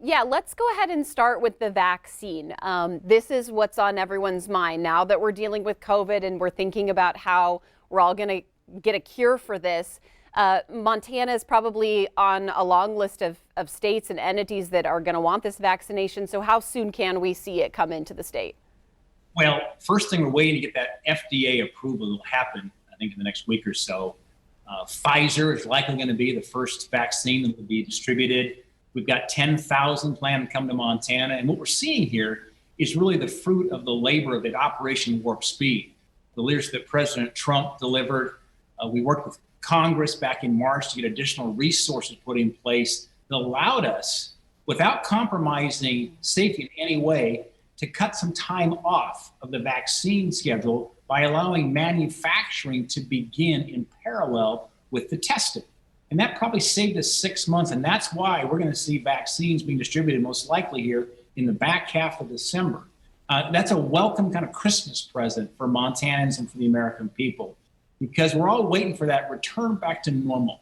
Yeah, let's go ahead and start with the vaccine. This is what's on everyone's mind now that we're dealing with COVID and we're thinking about how we're all going to get a cure for this. Montana is probably on a long list of states and entities that are going to want this vaccination. So how soon can we see it come into the state? Well, first thing, we're waiting to get that FDA approval. It'll happen, I think, in the next week or so. Pfizer is likely going to be the first vaccine that will be distributed. We've got 10,000 planned to come to Montana. And what we're seeing here is really the fruit of the labor of the Operation Warp Speed, the leadership that President Trump delivered. We worked with Congress back in March to get additional resources put in place that allowed us, without compromising safety in any way, to cut some time off of the vaccine schedule by allowing manufacturing to begin in parallel with the testing. And that probably saved us 6 months. And that's why we're going to see vaccines being distributed most likely here in the back half of December. That's a welcome kind of Christmas present for Montanans and for the American people, because we're all waiting for that return back to normal.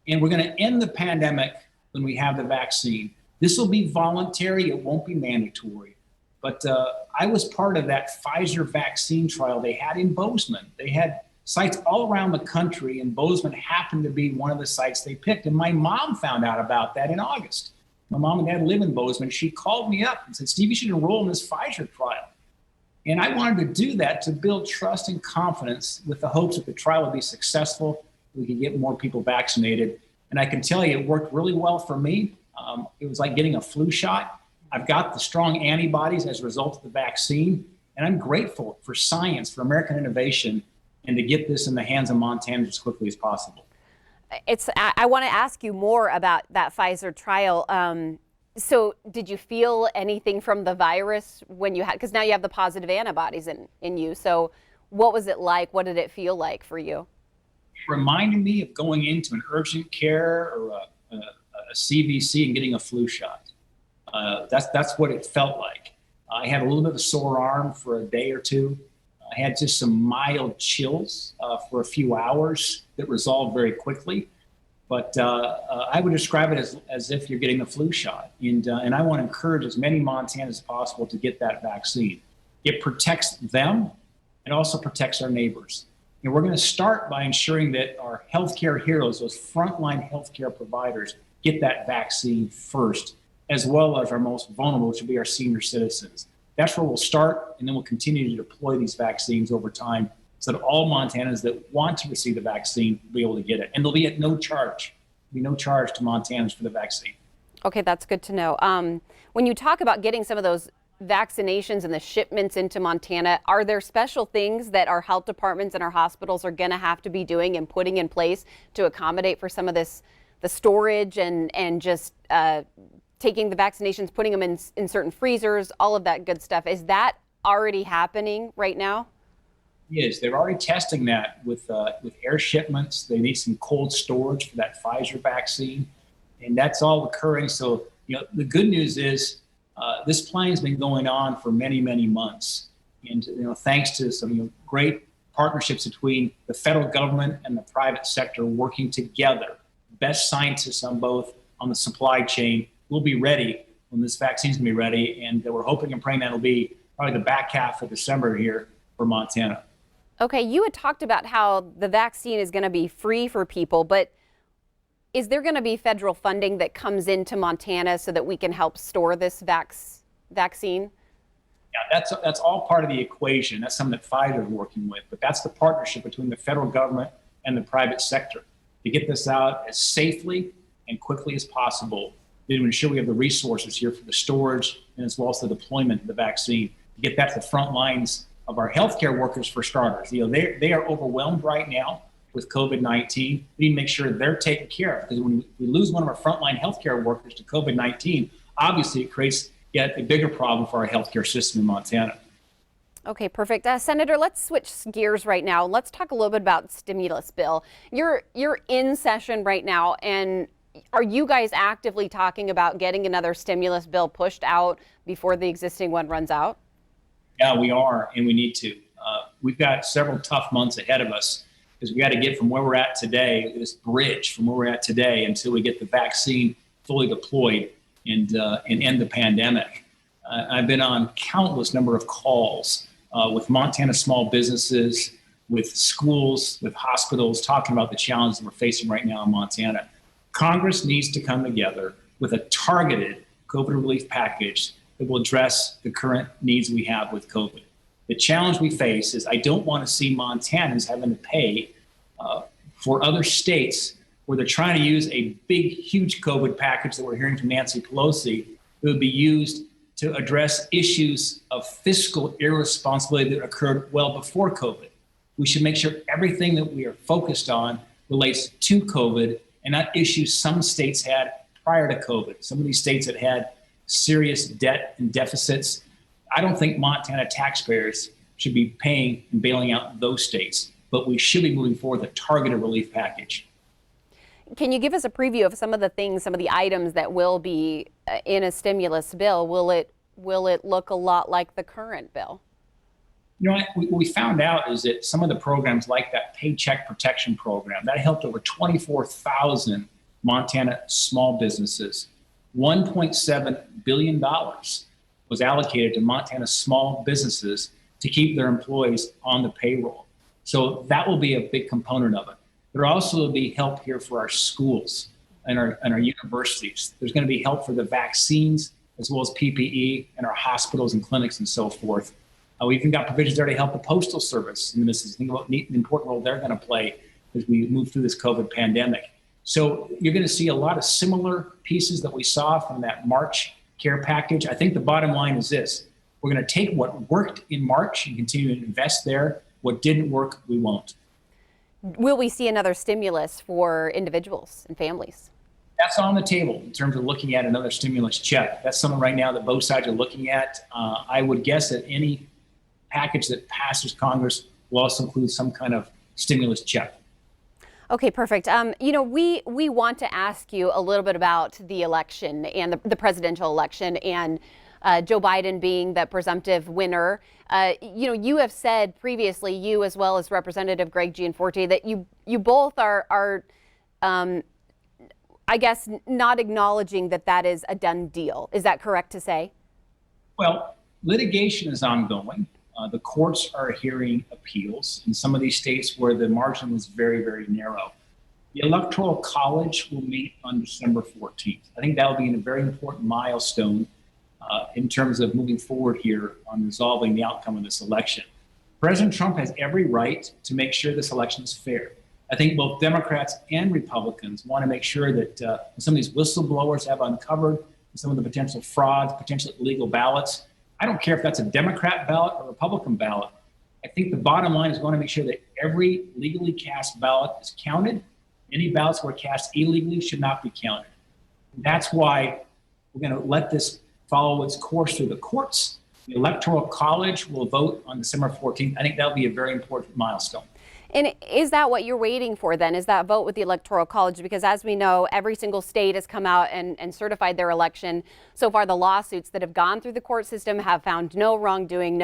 And we're going to end the pandemic when we have the vaccine. This will be voluntary. It won't be mandatory. But I was part of that Pfizer vaccine trial they had in Bozeman. They had sites all around the country, and Bozeman happened to be one of the sites they picked. And my mom found out about that in August. My mom and dad live in Bozeman. She called me up and said, "Steve, you should enroll in this Pfizer trial." And I wanted to do that to build trust and confidence with the hopes that the trial would be successful, we could get more people vaccinated. And I can tell you, it worked really well for me. It was like getting a flu shot. I've got the strong antibodies as a result of the vaccine, and I'm grateful for science, for American innovation, and to get this in the hands of Montanans as quickly as possible. I want to ask you more about that Pfizer trial. So did you feel anything from the virus when you had, because now you have the positive antibodies in you. So what was it like? What did it feel like for you? It reminded me of going into an urgent care or a CVC and getting a flu shot. That's what it felt like. I had a little bit of a sore arm for a day or two. I had just some mild chills for a few hours that resolved very quickly. But I would describe it as if you're getting the flu shot. And I want to encourage as many Montanans as possible to get that vaccine. It protects them. It also protects our neighbors. And we're going to start by ensuring that our healthcare heroes, those frontline healthcare providers, get that vaccine first, as well as our most vulnerable, which will be our senior citizens. That's where we'll start, and then we'll continue to deploy these vaccines over time so that all Montanans that want to receive the vaccine will be able to get it. And they'll be at no charge. There'll be no charge to Montanans for the vaccine. Okay, that's good to know. When you talk about getting some of those vaccinations and the shipments into Montana, are there special things that our health departments and our hospitals are going to have to be doing and putting in place to accommodate for some of this, the storage and just taking the vaccinations, putting them in certain freezers, all of that good stuff? Is that already happening right now? Yes, they're already testing that with air shipments. They need some cold storage for that Pfizer vaccine, and that's all occurring. So, the good news is this plan has been going on for many, many months, and thanks to some great partnerships between the federal government and the private sector working together. Best scientists on the supply chain will be ready when this vaccine's gonna be ready, and we're hoping and praying that'll be probably the back half of December here for Montana. Okay, you had talked about how the vaccine is going to be free for people, but is there going to be federal funding that comes into Montana so that we can help store this vaccine? Yeah, that's all part of the equation. That's something that Pfizer is working with, but that's the partnership between the federal government and the private sector to get this out as safely and quickly as possible, to ensure we have the resources here for the storage and as well as the deployment of the vaccine, to get that to the front lines of our healthcare workers for starters. They are overwhelmed right now with COVID-19. We need to make sure they're taken care of, because when we lose one of our frontline healthcare workers to COVID-19, obviously it creates yet a bigger problem for our healthcare system in Montana. Okay, perfect. Senator, let's switch gears right now. Let's talk a little bit about stimulus bill. You're in session right now, and are you guys actively talking about getting another stimulus bill pushed out before the existing one runs out? Yeah, we are, and we need to. We've got several tough months ahead of us, because we got to get from where we're at today, this bridge from where we're at today, until we get the vaccine fully deployed. and end the pandemic. I've been on countless number of calls with Montana small businesses, with schools, with hospitals, talking about the challenges we're facing right now in Montana. Congress needs to come together with a targeted COVID relief package that will address the current needs we have with COVID. The challenge we face is I don't want to see Montanans having to pay for other states where they're trying to use a big, huge COVID package that we're hearing from Nancy Pelosi that would be used to address issues of fiscal irresponsibility that occurred well before COVID. We should make sure everything that we are focused on relates to COVID and not issues some states had prior to COVID. Some of these states that had serious debt and deficits. I don't think Montana taxpayers should be paying and bailing out those states, but we should be moving forward with a targeted relief package. Can you give us a preview of some of the things, some of the items that will be in a stimulus bill? Will it look a lot like the current bill? You know, what we found out is that some of the programs like that Paycheck Protection Program, that helped over 24,000 Montana small businesses. $1.7 billion was allocated to Montana small businesses to keep their employees on the payroll. So that will be a big component of it. There also will be help here for our schools and our universities. There's going to be help for the vaccines as well as PPE and our hospitals and clinics and so forth. We've even got provisions there to help the Postal Service. And this is think about the important role they're going to play as we move through this COVID pandemic. So you're going to see a lot of similar pieces that we saw from that March care package. I think the bottom line is this. We're going to take what worked in March and continue to invest there. What didn't work, we won't. Will we see another stimulus for individuals and families? That's on the table in terms of looking at another stimulus check. That's something right now that both sides are looking at. I would guess that any package that passes Congress will also include some kind of stimulus check. Okay, perfect. You know, we want to ask you a little bit about the election and the presidential election and Joe Biden being the presumptive winner. You know, you have said previously, you as well as Representative Greg Gianforte, that you both are I guess, not acknowledging that that is a done deal. Is that correct to say? Well, litigation is ongoing. The courts are hearing appeals in some of these states where the margin was very, very narrow. The Electoral College will meet on December 14th. I think that will be a very important milestone in terms of moving forward here on resolving the outcome of this election. President Trump has every right to make sure this election is fair. I think both Democrats and Republicans want to make sure that some of these whistleblowers have uncovered some of the potential frauds, potential illegal ballots. I don't care if that's a Democrat ballot or Republican ballot. I think the bottom line is we want to make sure that every legally cast ballot is counted. Any ballots that were cast illegally should not be counted. That's why we're going to let this follow its course through the courts. The Electoral College will vote on December 14th. I think that'll be a very important milestone. And is that what you're waiting for then? Is that vote with the Electoral College? Because as we know, every single state has come out and certified their election. So far, the lawsuits that have gone through the court system have found no wrongdoing,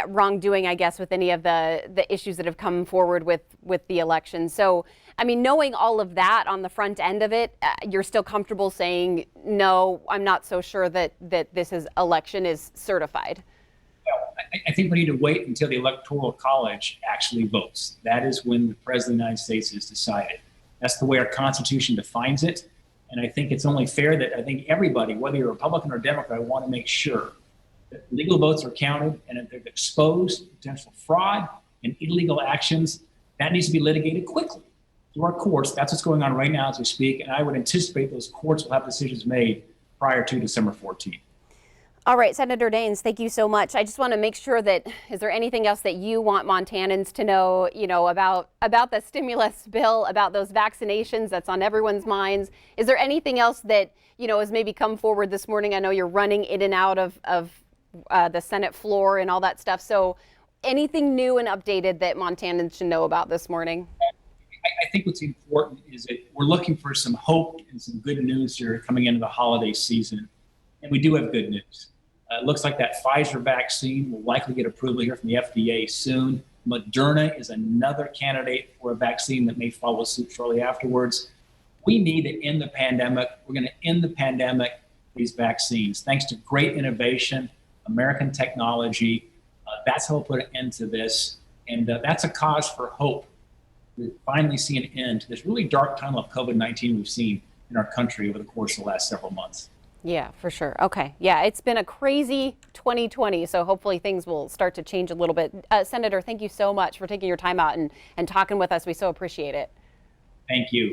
wrongdoing, I guess, with any of the issues that have come forward with the election. So, I mean, knowing all of that on the front end of it, you're still comfortable saying, no, I'm not so sure that this election is certified. I think we need to wait until the Electoral College actually votes. That is when the President of the United States is decided. That's the way our Constitution defines it. And I think it's only fair that I think everybody, whether you're Republican or Democrat, want to make sure that legal votes are counted, and if they're exposed to potential fraud and illegal actions, that needs to be litigated quickly through our courts. That's what's going on right now as we speak. And I would anticipate those courts will have decisions made prior to December 14th. All right, Senator Daines, thank you so much. I just want to make sure that, is there anything else that you want Montanans to know, about the stimulus bill, about those vaccinations that's on everyone's minds? Is there anything else that, has maybe come forward this morning? I know you're running in and out of the Senate floor and all that stuff. So anything new and updated that Montanans should know about this morning? I think what's important is that we're looking for some hope and some good news here coming into the holiday season. And we do have good news. It looks like that Pfizer vaccine will likely get approval here from the FDA soon. Moderna is another candidate for a vaccine that may follow suit shortly afterwards. We need to end the pandemic. We're going to end the pandemic with these vaccines. Thanks to great innovation, American technology, that's how we'll put an end to this. And that's a cause for hope. We finally see an end to this really dark tunnel of COVID-19 we've seen in our country over the course of the last several months. Yeah, for sure. Okay. Yeah, it's been a crazy 2020, so hopefully things will start to change a little bit. Senator, thank you so much for taking your time out and talking with us. We so appreciate it. Thank you.